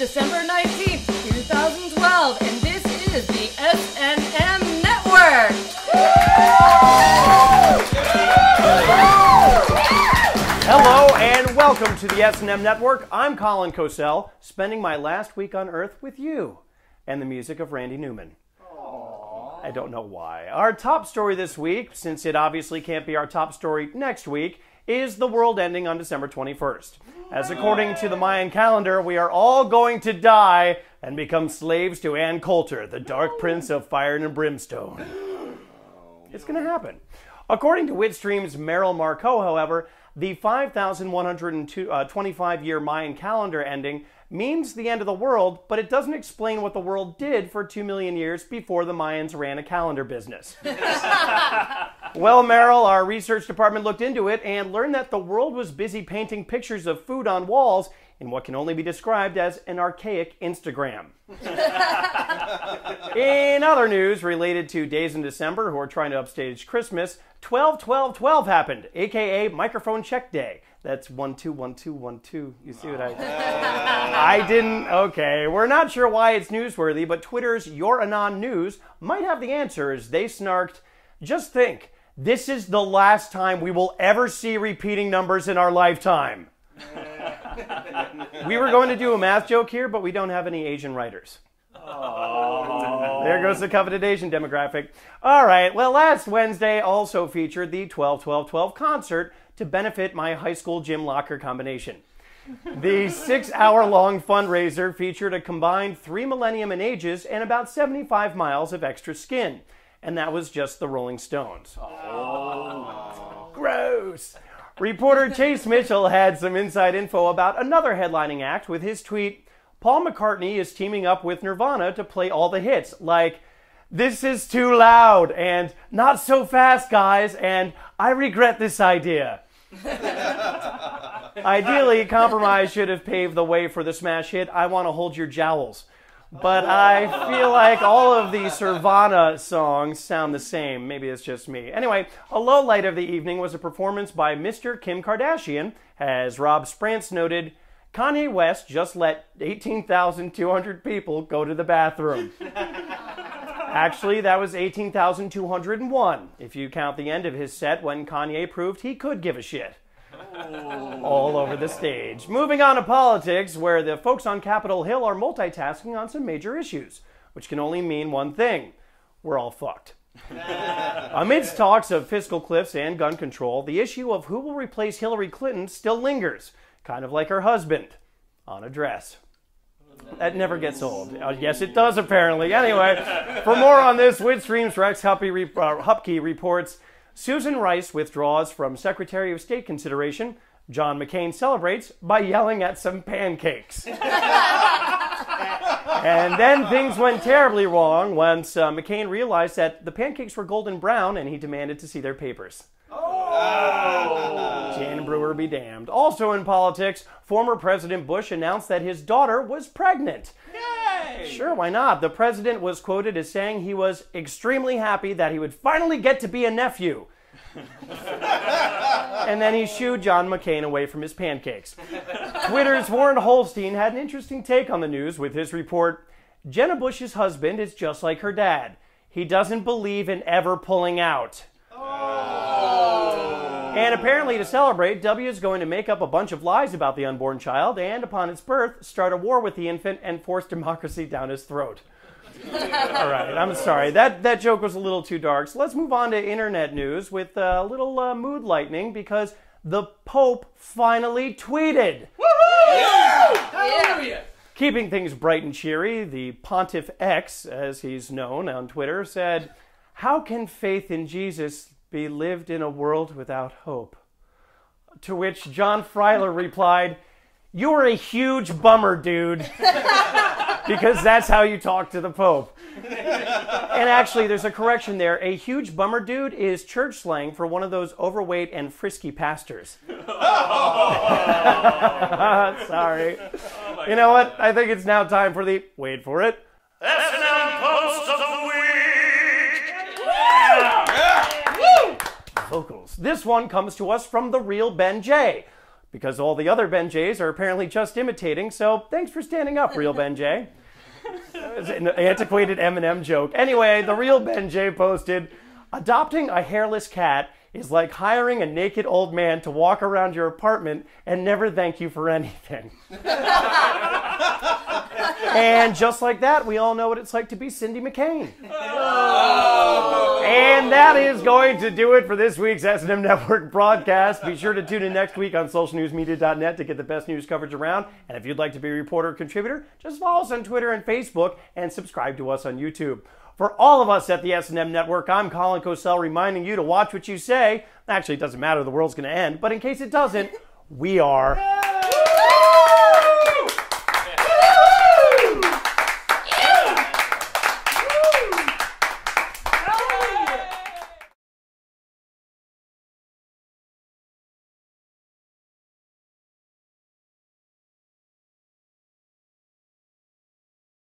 December 19th, 2012, and this is the SNM Network! Hello and welcome to the SNM Network. I'm Colin Cosell, spending my last week on Earth with you and the music of Randy Newman. I don't know why. Our top story this week, since it obviously can't be our top story next week, is the world ending on December 21st. As according to the Mayan calendar, we are all going to die and become slaves to Ann Coulter, the Dark Prince of Fire and Brimstone. It's going to happen. According to Witstream's Meryl Marcoux, however, the 5,125-year Mayan calendar ending means the end of the world, but it doesn't explain what the world did for 2 million years before the Mayans ran a calendar business. Well, Meryl, our research department looked into it and learned that the world was busy painting pictures of food on walls in what can only be described as an archaic Instagram. In other news related to days in December who are trying to upstage Christmas, 12-12-12 happened, aka Microphone Check Day. That's 1-2-1-2-1-2. You see what I didn't. Okay, we're not sure why it's newsworthy, but Twitter's Your Anon News might have the answer as they snarked, "Just think, this is the last time we will ever see repeating numbers in our lifetime." We were going to do a math joke here, but we don't have any Asian writers. Oh. There goes the coveted Asian demographic. All right, well, last Wednesday also featured the 12-12-12 concert to benefit my high school gym locker combination. The 6-hour-long fundraiser featured a combined 3 millennium in ages and about 75 miles of extra skin. And that was just the Rolling Stones. Oh. Gross. Reporter Chase Mitchell had some inside info about another headlining act with his tweet, "Paul McCartney is teaming up with Nirvana to play all the hits, like, 'This is too loud,' and 'Not so fast, guys,' and 'I regret this idea.'" Ideally, compromise should have paved the way for the smash hit, "I Want to Hold Your Jowls." But I feel like all of the Nirvana songs sound the same. Maybe it's just me. Anyway, a low light of the evening was a performance by Mr. Kim Kardashian. As Rob Sprance noted, Kanye West just let 18,200 people go to the bathroom. Actually, that was 18,201, if you count the end of his set when Kanye proved he could give a shit. All over the stage. Moving on to politics, where the folks on Capitol Hill are multitasking on some major issues, which can only mean one thing: we're all fucked. Amidst talks of fiscal cliffs and gun control, the issue of who will replace Hillary Clinton still lingers, kind of like her husband, on a dress. That never gets old. Yes, it does, apparently. Anyway, for more on this, Witstream's Rex Hupke reports, Susan Rice withdraws from Secretary of State consideration. John McCain celebrates by yelling at some pancakes. And then things went terribly wrong once McCain realized that the pancakes were golden brown and he demanded to see their papers. Oh. Jan Brewer be damned. Also in politics, former President Bush announced that his daughter was pregnant. Yay! Sure, why not? The president was quoted as saying he was extremely happy that he would finally get to be a nephew. And then he shooed John McCain away from his pancakes. Twitter's Warren Holstein had an interesting take on the news with his report, "Jenna Bush's husband is just like her dad. He doesn't believe in ever pulling out." And apparently to celebrate, W is going to make up a bunch of lies about the unborn child and, upon its birth, start a war with the infant and force democracy down his throat. All right, I'm sorry. That joke was a little too dark. So let's move on to internet news with a little mood lightening because the Pope finally tweeted. Woohoo! Yeah! Hallelujah! Keeping things bright and cheery, the Pontiff X, as he's known on Twitter, said, "How can faith in Jesus be lived in a world without hope?" To which John Freiler replied, "You're a huge bummer, dude." Because that's how you talk to the Pope. And actually, there's a correction there. A huge bummer dude is church slang for one of those overweight and frisky pastors. Sorry. Oh, you know what? I think it's now time for the, wait for it, SNM Post of the Week! Yeah. Woo! Vocals. This one comes to us from the real Ben J. because all the other Ben Jays are apparently just imitating, so thanks for standing up, real Ben Jay. It's an antiquated M&M joke. Anyway, the real Ben Jay posted, adopting a hairless cat is like hiring a naked old man to walk around your apartment and never thank you for anything. And just like that, we all know what it's like to be Cindy McCain. Oh. And that is going to do it for this week's SNM Network broadcast. Be sure to tune in next week on socialnewsmedia.net to get the best news coverage around. And if you'd like to be a reporter or contributor, just follow us on Twitter and Facebook and subscribe to us on YouTube. For all of us at the SNM Network, I'm Colin Cosell reminding you to watch what you say. Actually, it doesn't matter. The world's going to end. But in case it doesn't, we are...